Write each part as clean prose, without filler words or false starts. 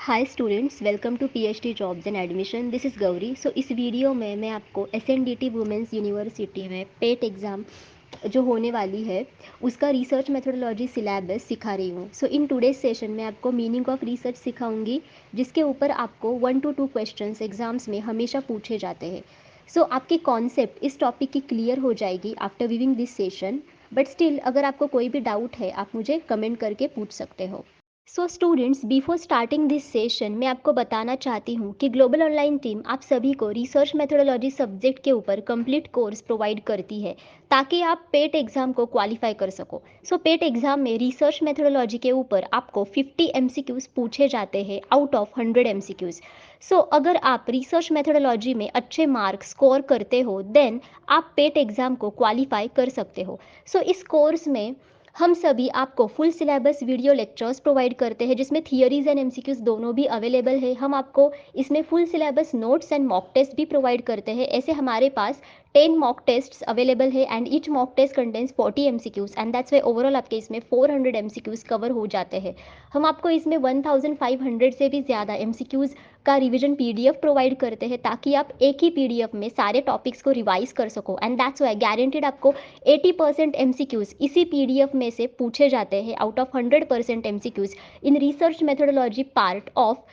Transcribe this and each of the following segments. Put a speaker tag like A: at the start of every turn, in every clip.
A: Hi students, welcome to PhD jobs and admission. This is Gauri. So इस video में मैं आपको एसएनडीटी वुमेंस यूनिवर्सिटी में पेट एग्ज़ाम जो होने वाली है उसका रिसर्च मेथोडोलॉजी सिलेबस सिखा रही हूँ। सो इन टुडेज सेशन में आपको मीनिंग ऑफ रिसर्च सिखाऊंगी, जिसके ऊपर आपको 1 to 2 क्वेश्चंस एग्जाम्स में हमेशा पूछे जाते हैं। सो आपकी कॉन्सेप्ट इस टॉपिक की क्लियर हो जाएगी after viewing this session. But still अगर आपको कोई भी डाउट है आप मुझे कमेंट करके पूछ सकते हो। So students, before starting this session मैं आपको बताना चाहती हूँ कि ग्लोबल ऑनलाइन टीम आप सभी को रिसर्च मेथोडोलॉजी सब्जेक्ट के ऊपर कंप्लीट कोर्स प्रोवाइड करती है ताकि आप पेट एग्जाम को क्वालिफाई कर सको। सो पेट एग्जाम में रिसर्च मेथोडोलॉजी के ऊपर आपको 50 एमसीक्यूज पूछे जाते हैं आउट ऑफ 100 एमसीक्यूज। सो अगर आप रिसर्च मेथोडोलॉजी में अच्छे मार्क्स स्कोर करते हो देन आप पेट एग्जाम को क्वालिफाई कर सकते हो। सो इस कोर्स में हम सभी आपको full syllabus video lectures provide करते हैं, जिसमें थियरीज एंड एमसीक्यूज दोनों भी अवेलेबल है। हम आपको इसमें full syllabus notes and mock test भी प्रोवाइड करते हैं। ऐसे हमारे पास 10 मॉक टेस्ट्स अवेलेबल है and each mock test contains 40 MCQs and that's why overall आपके इसमें 400 एमसीक्यूज कवर हो जाते हैं। हम आपको इसमें 1500 से भी ज़्यादा एमसीक्यूज का रिवीजन पीडीएफ प्रोवाइड करते हैं ताकि आप एक ही पीडीएफ में सारे टॉपिक्स को रिवाइज कर सको एंड दैट्स वाई गारंटेड आपको 80% एमसीक्यूज इसी पीडीएफ में से पूछे जाते हैं out of 100% MCQs in research methodology part of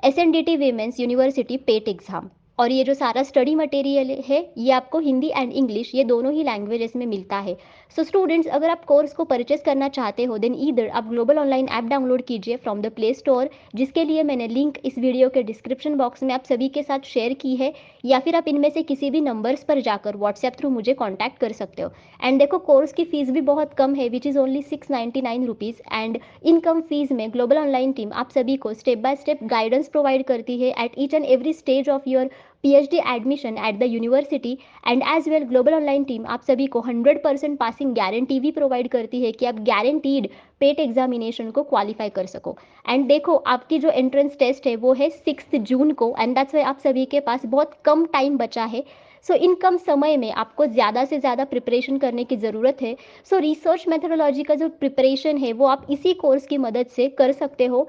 A: SNDT women's university pet exam. और ये जो सारा स्टडी मटेरियल है ये आपको हिंदी एंड इंग्लिश ये दोनों ही लैंग्वेजेस में मिलता है। सो स्टूडेंट्स, अगर आप कोर्स को परचेस करना चाहते हो देन ईदर आप ग्लोबल ऑनलाइन ऐप डाउनलोड कीजिए फ्रॉम द प्ले स्टोर, जिसके लिए मैंने लिंक इस वीडियो के डिस्क्रिप्शन बॉक्स में आप सभी के साथ शेयर की है, या फिर आप इनमें से किसी भी नंबर्स पर जाकर व्हाट्सएप थ्रू मुझे कॉन्टैक्ट कर सकते हो। एंड देखो, कोर्स की फीस भी बहुत कम है which is only 699 rupees and income fees में ग्लोबल ऑनलाइन टीम आप सभी को step by step guidance provide करती है at each and every stage of your PhD admission at the university. And as well global online team आप सभी को 100% passing guarantee भी प्रोवाइड करती है कि आप गारंटीड पेट एग्जामिनेशन को क्वालिफाई कर सको। एंड देखो, आपकी जो एंट्रेंस टेस्ट है वो है 6 जून को एंड दैट्स वाई आप सभी के पास बहुत कम टाइम बचा है। सो इन कम समय में आपको ज़्यादा से ज़्यादा प्रिपरेशन करने की ज़रूरत है। सो रिसर्च मेथोडोलॉजी का जो प्रिपरेशन है वो आप इसी कोर्स की मदद से कर सकते हो।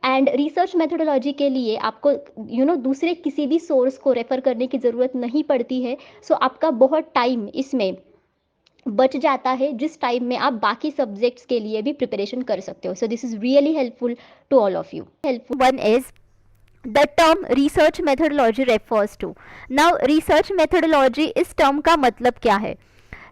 A: एंड रिसर्च मेथोडोलॉजी के लिए आपको दूसरे किसी भी सोर्स को रेफर करने की ज़रूरत नहीं पड़ती है। सो आपका बहुत टाइम इसमें बच जाता है, जिस टाइम में आप बाकी सब्जेक्ट्स के लिए भी प्रिपरेशन कर सकते हो। So this is really helpful to all of you. Helpful one is the term research methodology refers to. Now research methodology इस term का मतलब क्या है?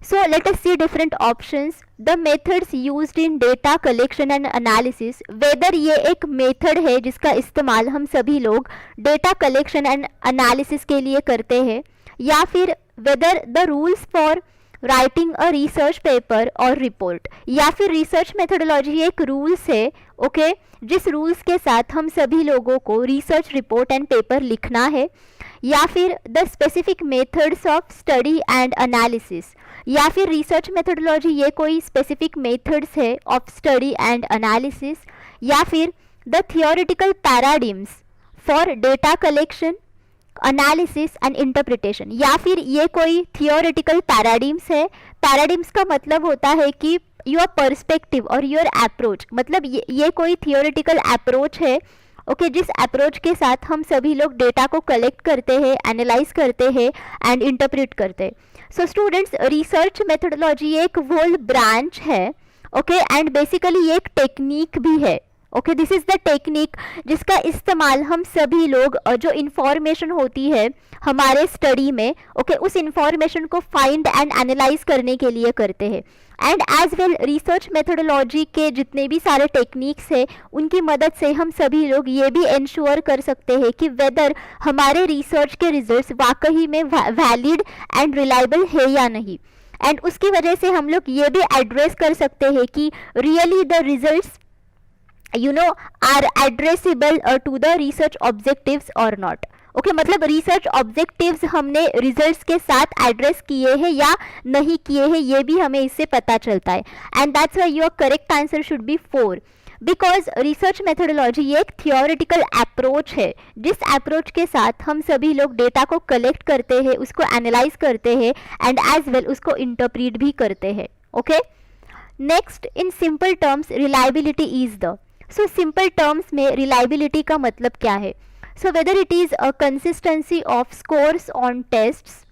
A: So let us see different options. The methods used in data collection and analysis. Whether ये एक method है जिसका इस्तेमाल हम सभी लोग data collection and analysis के लिए करते हैं, या फिर whether the rules for writing a research paper और रिपोर्ट, या फिर रिसर्च मेथोडोलॉजी एक रूल्स है ओके जिस रूल्स के साथ हम सभी लोगों को रिसर्च रिपोर्ट एंड पेपर लिखना है, या फिर the specific methods of study and analysis, या फिर रिसर्च मेथोडोलॉजी ये कोई स्पेसिफिक मेथड्स है ऑफ स्टडी एंड एनालिसिस, या फिर the theoretical paradigms for data collection analysis and interpretation, या फिर ये कोई थियोरेटिकल पैराडिम्स है। पैराडिम्स का मतलब होता है कि योर पर्सपेक्टिव और योर अप्रोच, मतलब ये कोई थियोरेटिकल अप्रोच है ओके जिस अप्रोच के साथ हम सभी लोग डेटा को कलेक्ट करते हैं, एनालाइज करते हैं एंड इंटरप्रेट करते हैं। सो स्टूडेंट्स, रिसर्च मेथोडोलॉजी एक होल ब्रांच है ओके एंड बेसिकली ये एक टेक्निक भी है okay this is the technique जिसका इस्तेमाल हम सभी लोग जो इंफॉर्मेशन होती है हमारे स्टडी में ओके उस इंफॉर्मेशन को फाइंड एंड एनालाइज करने के लिए करते हैं। And as well research methodology के जितने भी सारे टेक्निक्स हैं उनकी मदद से हम सभी लोग ये भी इंश्योर कर सकते हैं कि वेदर हमारे रिसर्च के रिजल्ट्स वाकई में वैलिड एंड रिलायबल है या नहीं। एंड उसकी वजह से हम लोग ये भी एड्रेस कर सकते हैं कि really the results are addressable to the research objectives or not. Okay मतलब रिसर्च ऑब्जेक्टिव्स हमने रिजल्ट्स के साथ एड्रेस किए हैं या नहीं किए हैं ये भी हमें इससे पता चलता है। And that's why your correct answer should be 4 because research methodology ये एक थियोरेटिकल अप्रोच है जिस अप्रोच के साथ हम सभी लोग डेटा को कलेक्ट करते हैं, उसको एनालाइज करते हैं एंड एज वेल उसको इंटरप्रीट भी करते हैं okay. Next, in simple terms, reliability is the so simple terms में रिलायबिलिटी का मतलब क्या है? So whether it is a consistency of scores on tests,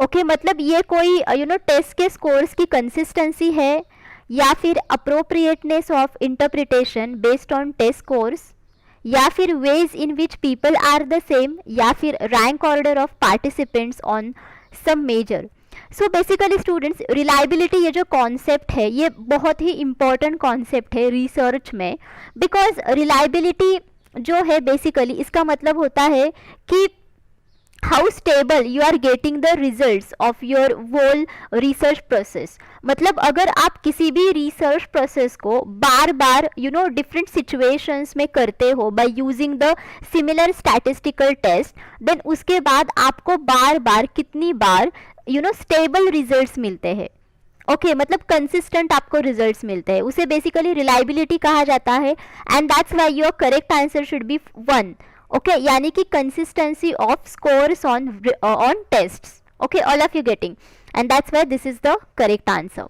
A: okay मतलब ये कोई टेस्ट के स्कोर्स की कंसिस्टेंसी है, या फिर appropriateness of interpretation based on test scores, या फिर ways in which people are the same, या फिर rank order of participants on some measure. So basically students, reliability ये जो कॉन्सेप्ट है ये बहुत ही इम्पॉर्टेंट कॉन्सेप्ट है रिसर्च में, बिकॉज रिलायबिलिटी जो है बेसिकली इसका मतलब होता है कि how stable you are getting the results of your whole research process. मतलब अगर आप किसी भी रिसर्च प्रोसेस को बार बार डिफरेंट सिचुएशंस में करते हो by using the similar statistical test, then उसके बाद आपको बार बार कितनी बार स्टेबल रिजल्ट्स मिलते हैं, ओके मतलब कंसिस्टेंट आपको रिजल्ट्स मिलते हैं, उसे बेसिकली रिलायबिलिटी कहा जाता है। And that's why your correct answer should B 1, okay यानी कि consistency of scores on tests, okay all of you getting, and that's why this is the correct answer.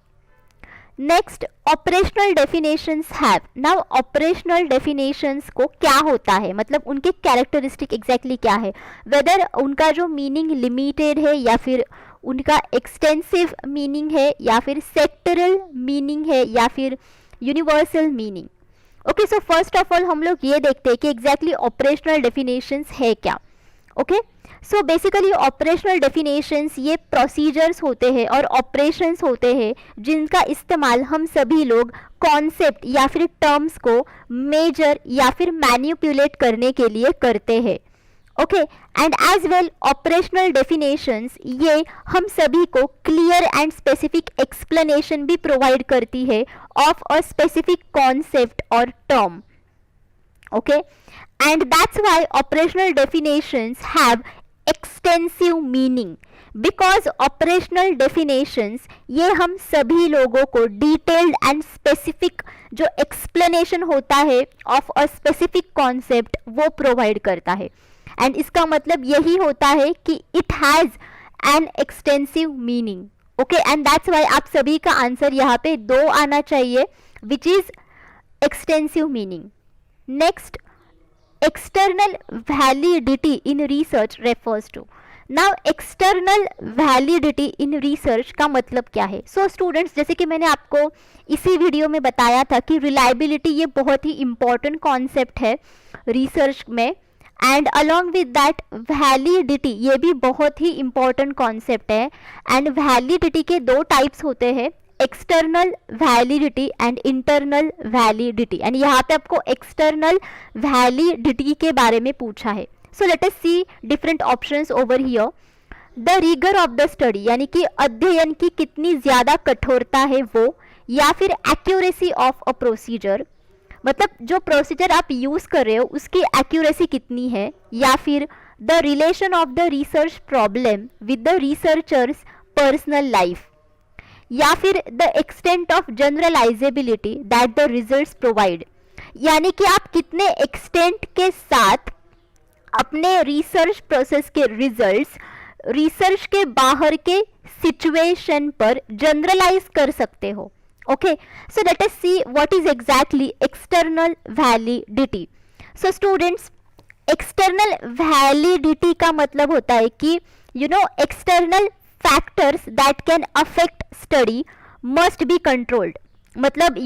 A: Next, operational definitions have. Now operational definitions को क्या होता है, मतलब उनके characteristic exactly क्या है, वेदर उनका जो मीनिंग लिमिटेड है या फिर उनका एक्सटेंसिव मीनिंग है, या फिर सेक्टरल मीनिंग है, या फिर universal meaning. Okay so first of all हम लोग ये देखते हैं कि एग्जैक्टली ऑपरेशनल डेफिनेशंस है क्या। Okay so basically operational definitions ये प्रोसीजर्स होते हैं और ऑपरेशंस होते हैं जिनका इस्तेमाल हम सभी लोग कॉन्सेप्ट या फिर टर्म्स को मेजर या फिर मैनिपुलेट करने के लिए करते हैं। Okay and as well operational definitions ये हम सभी को क्लियर एंड स्पेसिफिक एक्सप्लेनेशन भी प्रोवाइड करती है ऑफ अ स्पेसिफिक कॉन्सेप्ट और term. Okay and that's why operational definitions have extensive meaning, because operational definitions ये हम सभी लोगों को डिटेल्ड एंड स्पेसिफिक जो एक्सप्लेनेशन होता है ऑफ अ स्पेसिफिक कॉन्सेप्ट वो प्रोवाइड करता है। एंड इसका मतलब यही होता है कि it has an extensive meaning. Okay and that's why आप सभी का आंसर यहाँ पे 2 आना चाहिए, which is extensive meaning. Next, external validity in research refers to. Now external validity in research का मतलब क्या है? सो स्टूडेंट्स, जैसे कि मैंने आपको इसी वीडियो में बताया था कि रिलायबिलिटी ये बहुत ही इंपॉर्टेंट कॉन्सेप्ट है रिसर्च में, and along with that validity ये भी बहुत ही इंपॉर्टेंट कॉन्सेप्ट है। एंड वैलिडिटी के 2 टाइप्स होते हैं, external validity and internal validity. And यहाँ पे आपको एक्सटर्नल वैलिडिटी के बारे में पूछा है। So let us see different options over here. The rigour of the study यानी कि अध्ययन की कितनी ज्यादा कठोरता है वो, या फिर एक्यूरेसी ऑफ अ प्रोसीजर मतलब जो प्रोसीजर आप यूज कर रहे हो उसकी एक्यूरेसी कितनी है, या फिर the relation of the research problem with the researchers personal life, या फिर the extent of generalisability that the results provide, यानी कि आप कितने एक्सटेंट के साथ अपने रिसर्च प्रोसेस के रिजल्ट्स रिसर्च के बाहर के सिचुएशन पर जनरलाइज कर सकते हो। Okay, so let us see what is exactly external validity. So students, external validity का मतलब होता है कि external factors that can affect study must be controlled. मतलब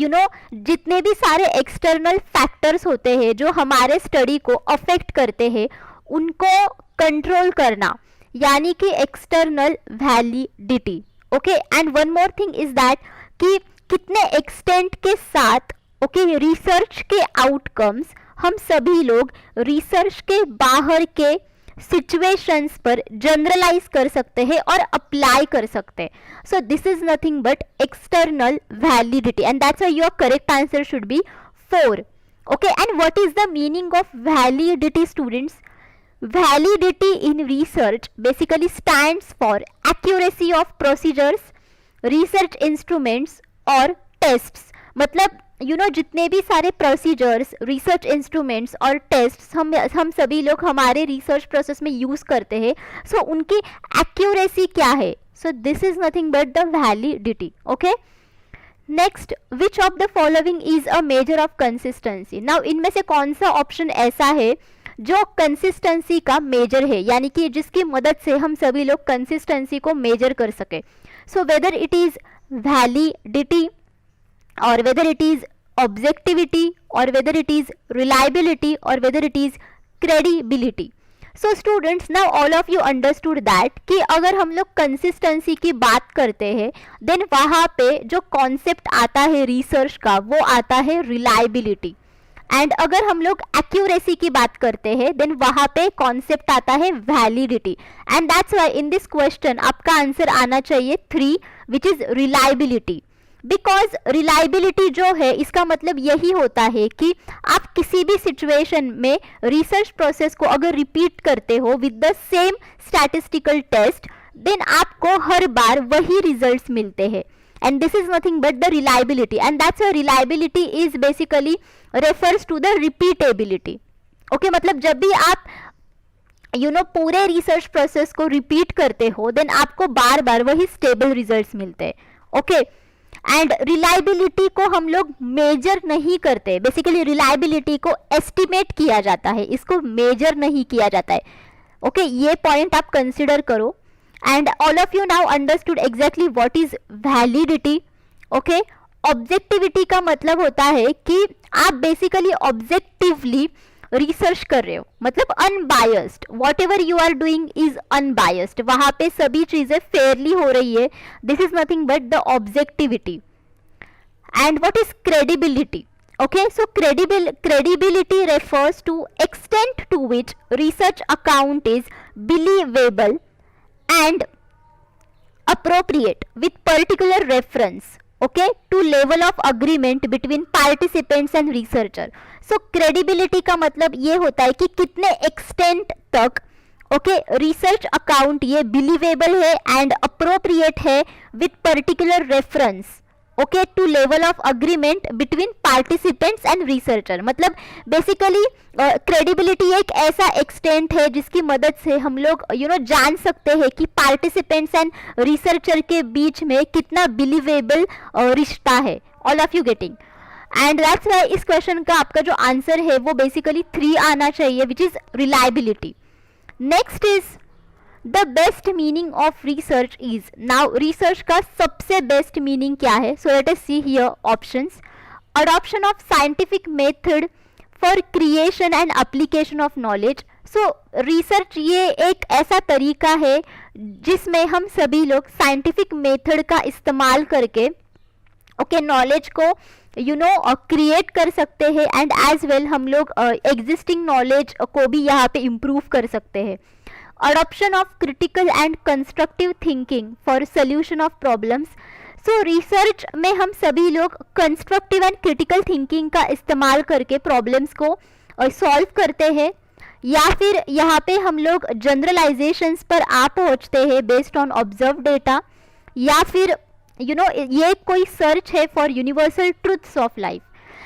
A: जितने भी सारे एक्सटर्नल फैक्टर्स होते हैं जो हमारे स्टडी को अफेक्ट करते हैं उनको कंट्रोल करना, यानी कि external validity. Okay and one more thing is that कि कितने एक्सटेंट के साथ रिसर्च के आउटकम्स हम सभी लोग रिसर्च के बाहर के सिचुएशंस पर जनरलाइज कर सकते हैं और अप्लाई कर सकते हैं। सो this is nothing but external validity, and that's why your correct answer should be 4. Okay and what is the meaning of validity students? Validity in research basically stands for accuracy of procedures, research instruments और tests। मतलब जितने भी सारे procedures, research instruments और tests हम सभी लोग हमारे रिसर्च प्रोसेस में यूज़ करते हैं, सो उनकी एक्यूरेसी क्या है? सो this is nothing but the validity. Okay next, which of the following is a measure of consistency. Now इनमें से कौन सा ऑप्शन ऐसा है जो कंसिस्टेंसी का मेजर है, यानी कि जिसकी मदद से हम सभी लोग कंसिस्टेंसी को मेजर कर सके। So whether it is validity, और वेदर इट इज ऑब्जेक्टिविटी, और वेदर इट इज रिलायबिलिटी, और whether it is credibility. So students, now all of you understood that कि अगर हम लोग कंसिस्टेंसी की बात करते हैं देन वहाँ पे जो कॉन्सेप्ट आता है रिसर्च का वो आता है रिलायबिलिटी, एंड अगर हम लोग एक्यूरेसी की बात करते हैं देन वहाँ पे कॉन्सेप्ट आता है validity. And that's why in this question आपका आंसर आना चाहिए 3 which is reliability. Because reliability जो है इसका मतलब यही होता है कि आप किसी भी सिचुएशन में रिसर्च प्रोसेस को अगर रिपीट करते हो with the same statistical test then आपको हर बार वही रिजल्ट्स मिलते हैं, and this is nothing but the reliability, and that's why reliability is basically refers to the repeatability. Okay, मतलब जब भी आप पूरे रिसर्च प्रोसेस को रिपीट करते हो देन आपको बार बार वही स्टेबल रिजल्ट्स मिलते हैं। ओके, एंड रिलायबिलिटी को हम लोग मेजर नहीं करते, बेसिकली रिलायबिलिटी को एस्टिमेट किया जाता है, इसको मेजर नहीं किया जाता है। ओके, ये पॉइंट आप कंसिडर करो। And all of you now understood exactly what is validity. Okay, objectivity का मतलब होता है कि आप बेसिकली ऑब्जेक्टिवली रिसर्च कर रहे हो, मतलब unbiased, whatever you are doing is unbiased, वहां पे सभी चीजें फेयरली हो रही है, this is nothing but the objectivity. And what is credibility? Okay, so credibility refers to extent to which research account is believable and appropriate with particular reference, okay, to level of agreement between participants and researcher. So credibility का मतलब ये होता है कि कितने extent तक research account ये believable है एंड अप्रोप्रिएट है with particular reference to level of agreement between participants and researcher. मतलब बेसिकली क्रेडिबिलिटी एक ऐसा एक्सटेंट है जिसकी मदद से हम लोग जान सकते हैं कि पार्टिसिपेंट्स एंड रिसर्चर के बीच में कितना बिलीवेबल रिश्ता है। All of you getting? And that's why इस क्वेश्चन का आपका जो आंसर है वो बेसिकली 3 आना चाहिए which is reliability. Next is the best meaning of research is. Now research का सबसे बेस्ट मीनिंग क्या है? So let us see here options. Adoption of scientific method for creation and application of knowledge. So research ये एक ऐसा तरीका है जिसमें हम सभी लोग साइंटिफिक मेथड का इस्तेमाल करके नॉलेज को क्रिएट कर सकते हैं एंड एज वेल हम लोग एग्जिस्टिंग नॉलेज को भी यहाँ पे इम्प्रूव कर सकते हैं। Adoption of critical and constructive thinking for solution of problems. So research में हम सभी लोग constructive and critical thinking का इस्तेमाल करके problems को solve करते हैं, या फिर यहाँ पे हम लोग generalizations पर आ पहुँचते हैं based on observed data, या फिर ये कोई search है for universal truths of life.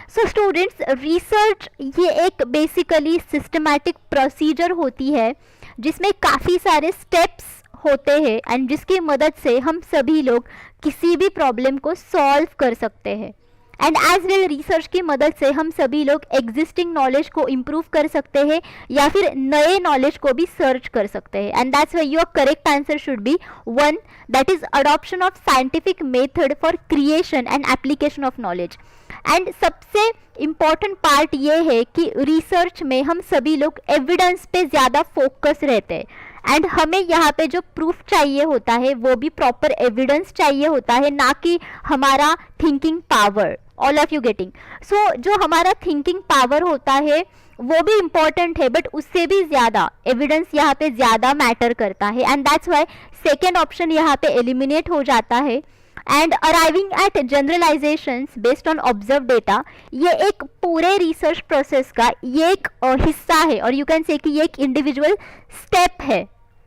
A: So students, research ये एक basically systematic procedure होती है जिसमें काफ़ी सारे स्टेप्स होते हैं एंड जिसकी मदद से हम सभी लोग किसी भी प्रॉब्लम को सॉल्व कर सकते हैं। एंड एज वेल रिसर्च की मदद से हम सभी लोग एग्जिस्टिंग नॉलेज को इम्प्रूव कर सकते हैं या फिर नए नॉलेज को भी सर्च कर सकते हैं। And that's why your correct answer should B 1, that is adoption of scientific method for creation and application of knowledge. And सबसे इम्पॉर्टेंट पार्ट ये है कि रिसर्च में हम सभी लोग एविडेंस पे ज़्यादा फोकस रहते हैं एंड हमें यहाँ पे जो प्रूफ चाहिए होता है वो भी प्रॉपर एविडेंस चाहिए होता है, ना कि हमारा thinking power. All of you getting? So जो हमारा थिंकिंग पावर होता है वो भी इम्पॉर्टेंट है बट उससे भी ज़्यादा एविडेंस यहाँ पे ज़्यादा मैटर करता है and that's Y second option यहाँ पे एलिमिनेट हो जाता है। And arriving at generalisations based on observe data, ये एक पूरे रिसर्च प्रोसेस का ये एक हिस्सा है और यू कैन से कि ये एक इंडिविजुअल स्टेप है।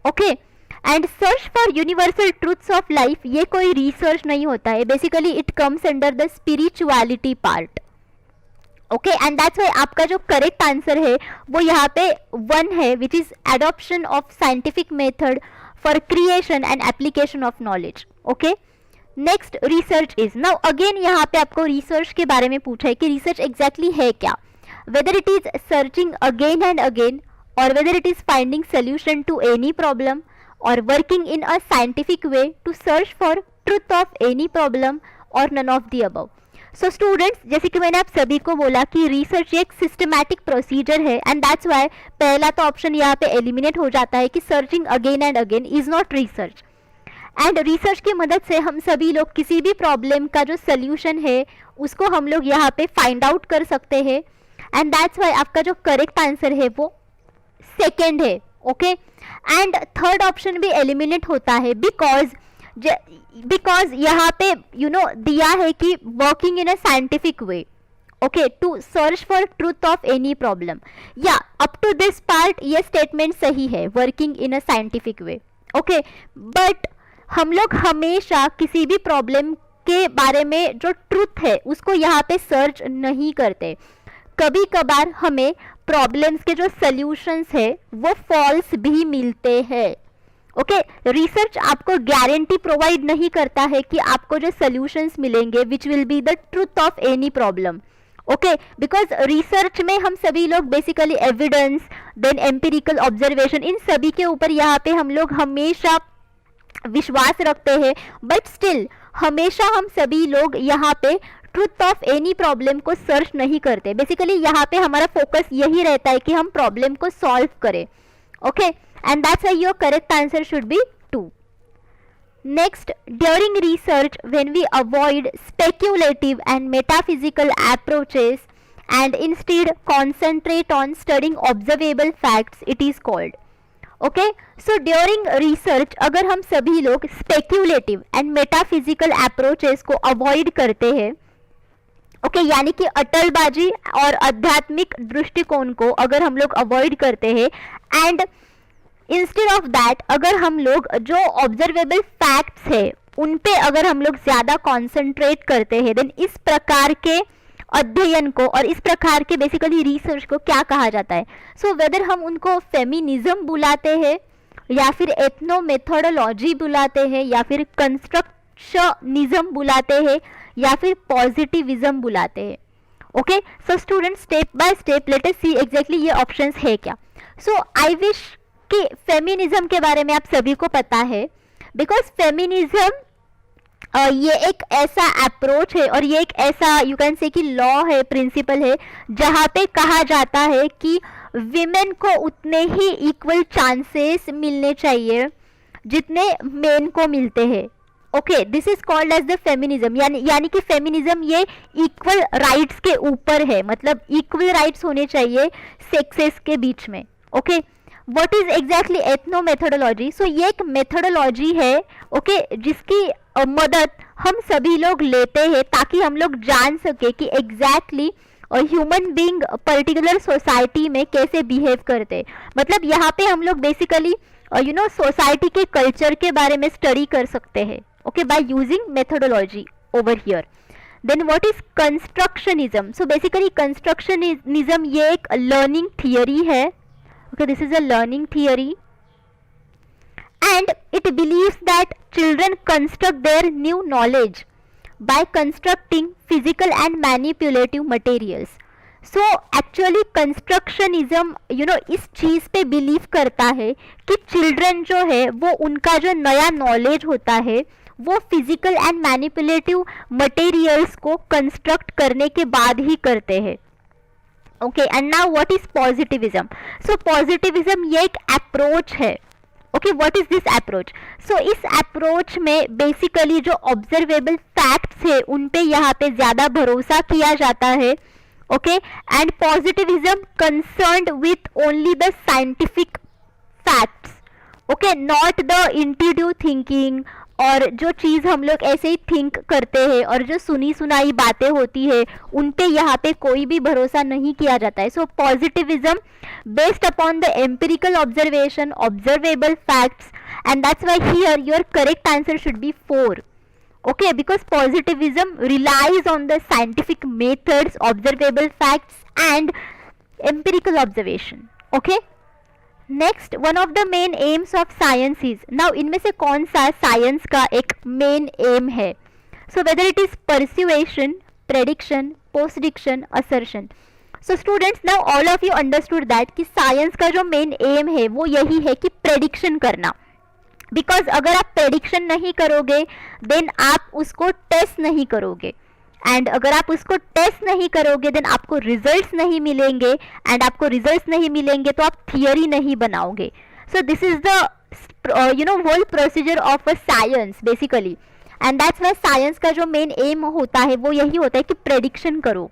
A: Okay, and search for universal truths of life ये कोई रिसर्च नहीं होता है, basically it comes under the spirituality part. Okay, and that's why आपका जो करेक्ट आंसर है वो यहाँ पे 1 है which is adoption of scientific method for creation and application of knowledge. Okay, next research is, now again यहाँ पे आपको रिसर्च के बारे में पूछा है कि रिसर्च एग्जैक्टली है क्या, whether it is searching again and again, और whether it is finding solution to any problem, और working in a scientific way to search for truth of any problem, और none of the above. So students, जैसे कि मैंने आप सभी को बोला कि रिसर्च एक सिस्टमैटिक प्रोसीजर है, एंड दैट्स वाई पहला तो ऑप्शन यहाँ पे एलिमिनेट हो जाता है कि searching again and again is not research. And research की मदद से हम सभी लोग किसी भी प्रॉब्लम का जो सोल्यूशन है उसको हम लोग यहाँ पे फाइंड आउट कर सकते हैं, एंड दैट्स वाई आपका जो करेक्ट आंसर है वो सेकेंड है। ओके, एंड थर्ड ऑप्शन भी एलिमिनेट होता है बिकॉज यहाँ पे दिया है कि working in a scientific way, okay, to search for truth of any problem. या अप टू दिस पार्ट ये स्टेटमेंट सही है, working in a scientific way, okay, but हम लोग हमेशा किसी भी प्रॉब्लम के बारे में जो ट्रूथ है उसको यहाँ पे सर्च नहीं करते। कभी कभार हमें प्रॉब्लम्स के जो सॉल्यूशंस है वो फॉल्स भी मिलते हैं। ओके, रिसर्च आपको गारंटी प्रोवाइड नहीं करता है कि आपको जो सॉल्यूशंस मिलेंगे which will be the truth of any problem. Okay, because research में हम सभी लोग basically evidence, then empirical observation, इन सभी के ऊपर यहाँ पे हम लोग हमेशा विश्वास रखते हैं, बट स्टिल हमेशा हम सभी लोग यहाँ पे ट्रूथ ऑफ एनी प्रॉब्लम को सर्च नहीं करते। बेसिकली यहाँ पे हमारा फोकस यही रहता है कि हम प्रॉब्लम को सॉल्व करें। Okay, and that's why your correct answer should B 2. Next, during research, when we avoid speculative and metaphysical approaches and instead concentrate on studying observable facts, it is called. Okay, so during research अगर हम सभी लोग speculative and metaphysical approaches को avoid करते हैं, okay, यानी कि अटलबाजी और आध्यात्मिक दृष्टिकोण को अगर हम लोग अवॉइड करते हैं, एंड इंस्टेड ऑफ दैट अगर हम लोग जो ऑब्जर्वेबल फैक्ट्स है उन पे अगर हम लोग ज़्यादा कॉन्सेंट्रेट करते हैं, देन इस प्रकार के अध्ययन को और इस प्रकार के बेसिकली रिसर्च को क्या कहा जाता है? सो वेदर हम उनको फेमिनिज्म बुलाते हैं, या फिर एथनो मेथोडोलॉजी बुलाते हैं, या फिर कंस्ट्रक्शनिज्म बुलाते हैं, या फिर पॉजिटिविज्म बुलाते हैं। Okay, so student, step by step let us see exactly ये ऑप्शंस है क्या। सो आई विश कि फेमिनिज्म के बारे में आप सभी को पता है, बिकॉज फेमिनिज्म ये एक ऐसा अप्रोच है और ये एक ऐसा यू कैन से कि लॉ है, प्रिंसिपल है, जहाँ पे कहा जाता है कि विमेन को उतने ही इक्वल चांसेस मिलने चाहिए जितने मेन को मिलते हैं। Okay, this is called as the feminism, यानी कि फेमिनिज्म ये इक्वल राइट्स के ऊपर है, मतलब इक्वल राइट्स होने चाहिए सेक्सेस के बीच में। Okay, what is exactly ethnomethodology? So ये एक मेथोडोलॉजी है, ओके, जिसकी मदद हम सभी लोग लेते हैं ताकि हम लोग जान सके कि exactly human being particular society में कैसे बिहेव करते। मतलब यहाँ पे हम लोग बेसिकली सोसाइटी के कल्चर के बारे में स्टडी कर सकते हैं, okay, by using methodology over here. Then what is constructionism? So basically constructionism ये एक लर्निंग थियरी है। Okay, this is a learning theory, and it believes that children construct their new knowledge by constructing physical and manipulative materials. So actually constructionism इस चीज़ पे believe करता है कि children जो है वो उनका जो नया नॉलेज होता है वो फिजिकल एंड मैनिपुलेटिव मटेरियल्स को कंस्ट्रक्ट करने के बाद ही करते हैं। Okay, and now what is positivism? So positivism ये एक अप्रोच है। Okay, what is this approach? So इस अप्रोच में बेसिकली जो ऑब्जर्वेबल फैक्ट्स है उन पे यहाँ पे ज़्यादा भरोसा किया जाता है। Okay, and positivism concerned with only the scientific facts, okay, not the intuitive thinking, और जो चीज़ हम लोग ऐसे ही थिंक करते हैं और जो सुनी सुनाई बातें होती है उन पे यहाँ पे कोई भी भरोसा नहीं किया जाता है। So positivism based upon the empirical observation, observable facts, and that's why here your correct answer should be 4. Okay, because positivism relies on the scientific methods, observable facts and empirical observation. Okay. Next, one of the main aims of science is, now इनमें से कौन सा science का एक main M है?
B: So whether it is persuasion, prediction, postdiction, assertion. So students, now all of you understood that कि science का जो मेन एम है वो यही है कि प्रेडिक्शन करना. बिकॉज अगर आप प्रेडिक्शन नहीं करोगे देन आप उसको टेस्ट नहीं करोगे, एंड अगर आप उसको टेस्ट नहीं करोगे देन आपको रिजल्ट्स नहीं मिलेंगे, एंड आपको रिजल्ट्स नहीं मिलेंगे तो आप थियरी नहीं बनाओगे. So this is the whole procedure of a science basically, and that's why science का जो मेन एम होता है वो यही होता है कि प्रेडिक्शन करो.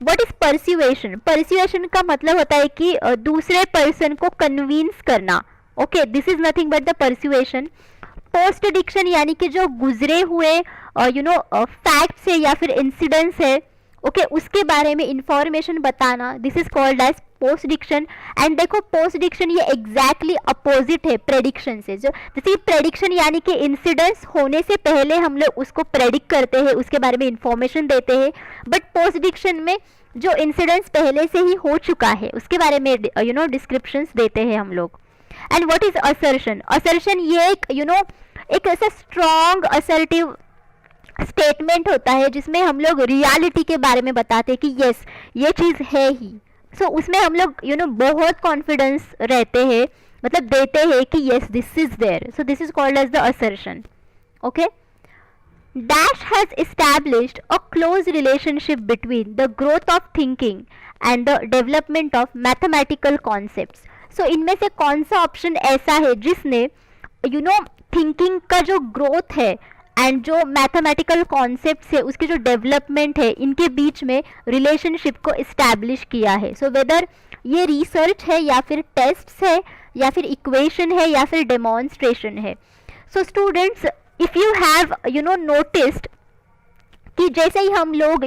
B: What is परस्यूएशन? परस्यूएशन का मतलब होता है कि दूसरे पर्सन को कन्विंस करना. Okay, this is nothing but the persuasion. Postdiction यानी कि जो गुजरे हुए फैक्ट्स है या फिर इंसिडेंट्स है, ओके, उसके बारे में इंफॉर्मेशन बताना, this is called as postdiction. And देखो पोस्ट डिक्शन ये एग्जैक्टली अपोजिट है प्रेडिक्शन से. जो जैसे प्रेडिक्शन यानी कि इंसिडेंट्स होने से पहले हम लोग उसको प्रेडिक्ट करते हैं, उसके बारे में इंफॉर्मेशन देते हैं, बट पोस्ट डिक्शन में जो इंसिडेंट्स पहले से ही हो चुका है उसके बारे में डिस्क्रिप्शंस देते हैं हम लोग. And what is assertion? Assertion ये एक एक ऐसा स्ट्रॉन्ग असर्टिव स्टेटमेंट होता है जिसमें हम लोग रियलिटी के बारे में बताते हैं कि यस ये चीज़ है ही. सो उसमें हम लोग बहुत कॉन्फिडेंस रहते हैं, मतलब देते हैं कि yes this is there. So this is called as the assertion. Okay, Dash has established a close relationship between the growth of thinking and the development of mathematical concepts. So इनमें से कौन सा ऑप्शन ऐसा है जिसने thinking का जो growth है एंड जो मैथमेटिकल कॉन्सेप्ट्स है उसके जो डेवलपमेंट है इनके बीच में रिलेशनशिप को इस्टेब्लिश किया है. सो वेदर ये रिसर्च है या फिर टेस्ट्स है या फिर इक्वेशन है या फिर डेमोन्स्ट्रेशन है. So students, if you have noticed कि जैसे ही हम लोग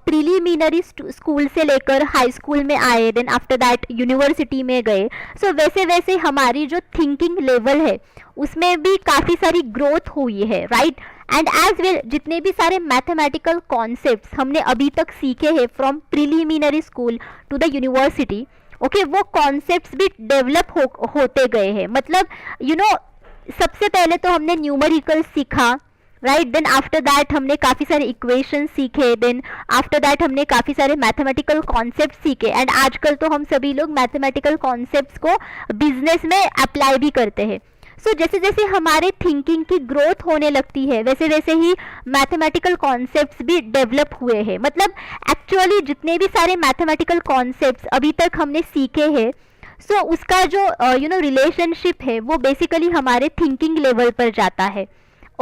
B: प्रीलिमिनरी स्कूल से लेकर हाई स्कूल में आए, देन आफ्टर दैट यूनिवर्सिटी में गए, सो वैसे वैसे हमारी जो थिंकिंग लेवल है उसमें भी काफ़ी सारी ग्रोथ हुई है, राइट. एंड एज वेल जितने भी सारे मैथमेटिकल कॉन्सेप्ट्स हमने अभी तक सीखे हैं from preliminary school to the university, okay, वो कॉन्सेप्ट्स भी डेवलप होते गए हैं. मतलब सबसे पहले तो हमने न्यूमेरिकल सीखा, राइट. देन आफ्टर दैट हमने काफ़ी सारे इक्वेशन सीखे, देन आफ्टर दैट हमने काफ़ी सारे मैथमेटिकल कॉन्सेप्ट सीखे, एंड आजकल तो हम सभी लोग मैथमेटिकल कॉन्सेप्ट्स को बिजनेस में अप्लाई भी करते हैं. सो जैसे जैसे हमारे थिंकिंग की ग्रोथ होने लगती है वैसे वैसे ही मैथमेटिकल कॉन्सेप्ट्स भी डेवलप हुए हैं. मतलब एक्चुअली जितने भी सारे मैथमेटिकल कॉन्सेप्ट्स अभी तक हमने सीखे हैं, सो उसका जो रिलेशनशिप है वो बेसिकली हमारे थिंकिंग लेवल पर जाता है.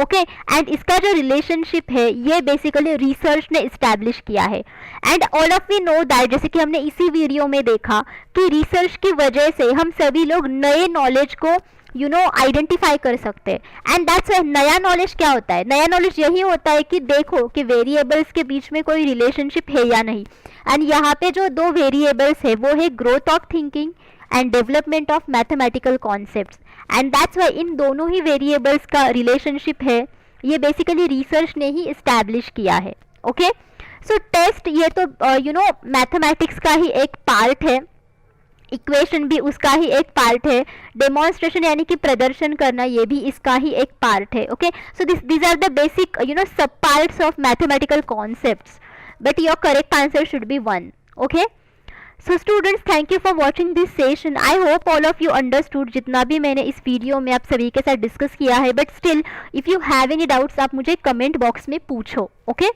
B: ओके, एंड इसका जो रिलेशनशिप है ये बेसिकली रिसर्च ने इस्टेब्लिश किया है. And all of we know that, जैसे कि हमने इसी वीडियो में देखा कि रिसर्च की वजह से हम सभी लोग नए नॉलेज को आइडेंटिफाई कर सकते हैं. एंड दैट्स नया नॉलेज क्या होता है? नया नॉलेज यही होता है कि देखो कि वेरिएबल्स के बीच में कोई रिलेशनशिप है या नहीं. एंड यहाँ पे जो दो वेरिएबल्स है वो है growth of thinking and development of mathematical concepts. And that's why इन दोनों ही वेरिएबल्स का रिलेशनशिप है ये बेसिकली रिसर्च ने ही इस्टेब्लिश किया है. ओके, सो टेस्ट ये तो मैथमेटिक्स का ही एक पार्ट है, इक्वेशन भी उसका ही एक पार्ट है, डेमोन्स्ट्रेशन यानी कि प्रदर्शन करना ये भी इसका ही एक पार्ट है. Okay, so these are the basic सब parts of mathematical concepts, but your correct answer should B 1. Okay, so students, thank you for watching this session. I hope all of you understood जितना भी मैंने इस video में आप सभी के साथ डिस्कस किया है. But still if you have any doubts आप मुझे कमेंट बॉक्स में पूछो. ओके